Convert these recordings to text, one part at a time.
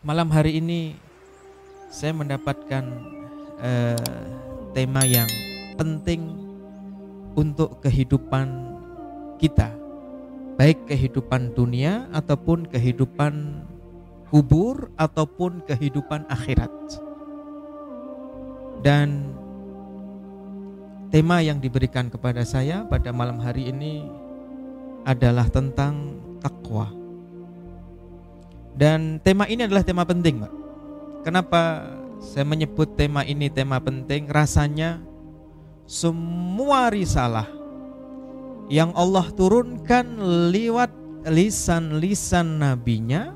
Malam hari ini saya mendapatkan tema yang penting untuk kehidupan kita, baik kehidupan dunia ataupun kehidupan kubur ataupun kehidupan akhirat. Dan tema yang diberikan kepada saya pada malam hari ini adalah tentang takwa. Dan tema ini adalah tema penting, Pak. Kenapa saya menyebut tema ini tema penting? Rasanya semua risalah yang Allah turunkan lewat lisan-lisan nabinya,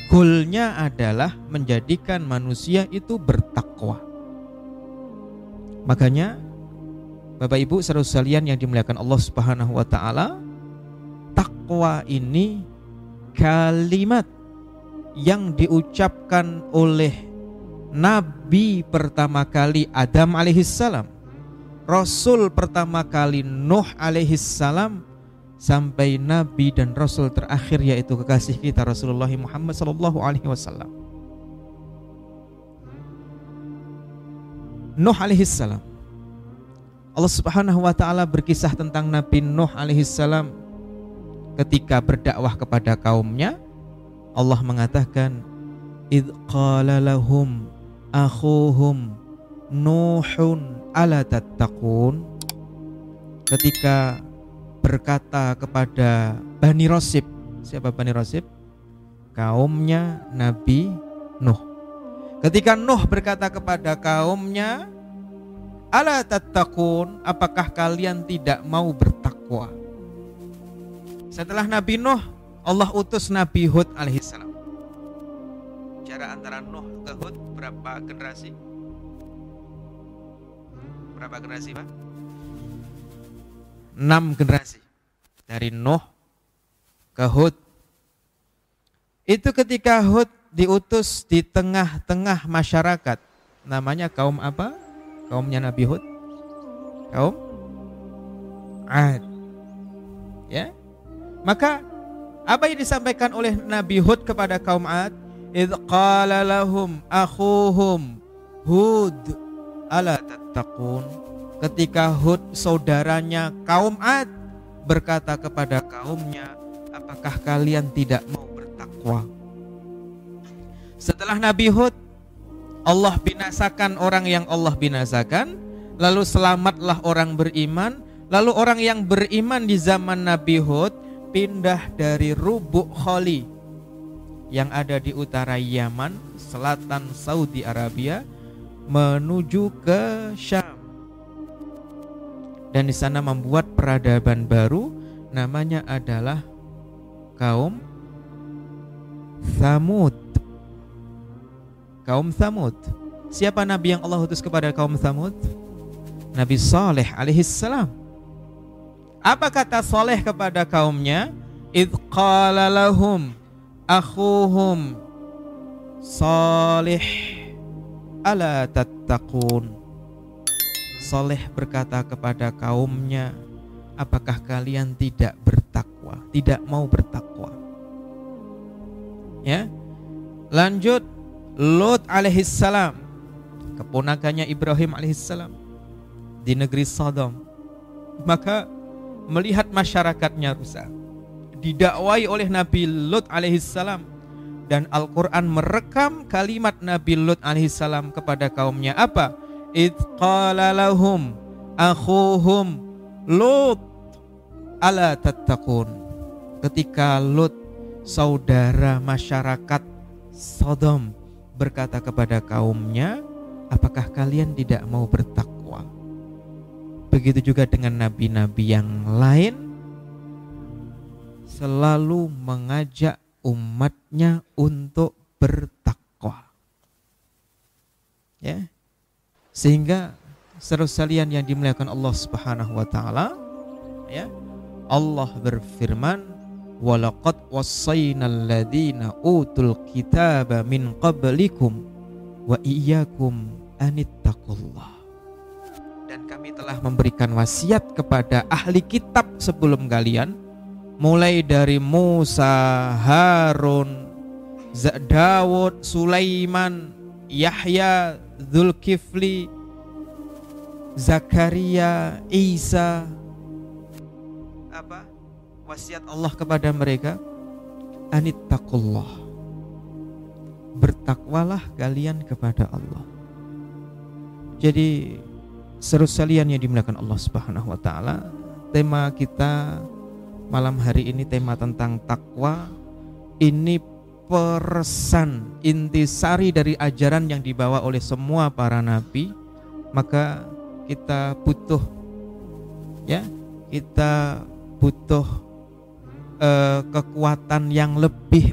goalnya adalah menjadikan manusia itu bertakwa. Makanya Bapak Ibu saudara sekalian yang dimuliakan Allah Subhanahu wa taala, takwa ini kalimat yang diucapkan oleh Nabi pertama kali Adam alaihissalam, Rasul pertama kali Nuh alaihissalam, sampai Nabi dan Rasul terakhir yaitu kekasih kita Rasulullah Muhammad sallallahu alaihi wasallam. Nuh alaihissalam, Allah Subhanahu wa taala berkisah tentang Nabi Nuh alaihissalam ketika berdakwah kepada kaumnya. Allah mengatakan, idz qala lahum akhuhum Nuhun ala tattaqun, ketika berkata kepada Bani Rasib. Siapa Bani Rasib? Kaumnya Nabi Nuh. Ketika Nuh berkata kepada kaumnya, ala tattaqun, apakah kalian tidak mau bertakwa? Setelah Nabi Nuh, Allah utus Nabi Hud alaihissalam. Jarak antara Nuh ke Hud berapa generasi? Berapa generasi, Pak? 6 generasi. Dari Nuh ke Hud. Itu ketika Hud diutus di tengah-tengah masyarakat. Namanya kaum apa? Kaumnya Nabi Hud? Kaum Ad. Ya. Maka apa yang disampaikan oleh Nabi Hud kepada kaum Ad? Idz qala lahum akhuhum Hud ala tattaqun. Ketika Hud saudaranya kaum Ad berkata kepada kaumnya, apakah kalian tidak mau bertakwa? Setelah Nabi Hud, Allah binasakan orang yang Allah binasakan, lalu selamatlah orang beriman. Lalu orang yang beriman di zaman Nabi Hud pindah dari Rubu' Khali yang ada di utara Yaman, selatan Saudi Arabia, menuju ke Syam. Dan di sana membuat peradaban baru, namanya adalah kaum Tsamud. Kaum Tsamud. Siapa nabi yang Allah utus kepada kaum Tsamud? Nabi Saleh alaihissalam. Apa kata Saleh kepada kaumnya? Idz qala lahum akhuhum Salih ala tattaqun. Saleh berkata kepada kaumnya, apakah kalian tidak bertakwa, tidak mau bertakwa? Ya. Lanjut, Lut alaihissalam, keponakannya Ibrahim alaihissalam, di negeri Sodom. Maka melihat masyarakatnya rusak, didakwai oleh Nabi Lut alaihissalam, dan Al-Quran merekam kalimat Nabi Lut alaihissalam kepada kaumnya. Apa? Idz qala lahum akhuhum Lut ala tattaqun. Ketika Lut, saudara masyarakat Sodom, berkata kepada kaumnya, apakah kalian tidak mau bertakwa? Begitu juga dengan nabi-nabi yang lain, selalu mengajak umatnya untuk bertakwa. Ya. Sehingga saudara sekalian yang dimuliakan Allah Subhanahu wa taala, ya, Allah berfirman, walaqad wassaynal ladzina utul kitaba min qablikum wa iyyakum anittaqullah. Dan kami telah memberikan wasiat kepada ahli kitab sebelum kalian, mulai dari Musa, Harun, Dawud, Sulaiman, Yahya, Zulkifli, Zakaria, Isa. Apa wasiat Allah kepada mereka? Anittaqullah, bertakwalah kalian kepada Allah. Jadi saudara sekalian yang dimuliakan Allah Subhanahu wa taala, tema kita malam hari ini tema tentang takwa. Ini peresan intisari dari ajaran yang dibawa oleh semua para nabi. Maka kita butuh kekuatan yang lebih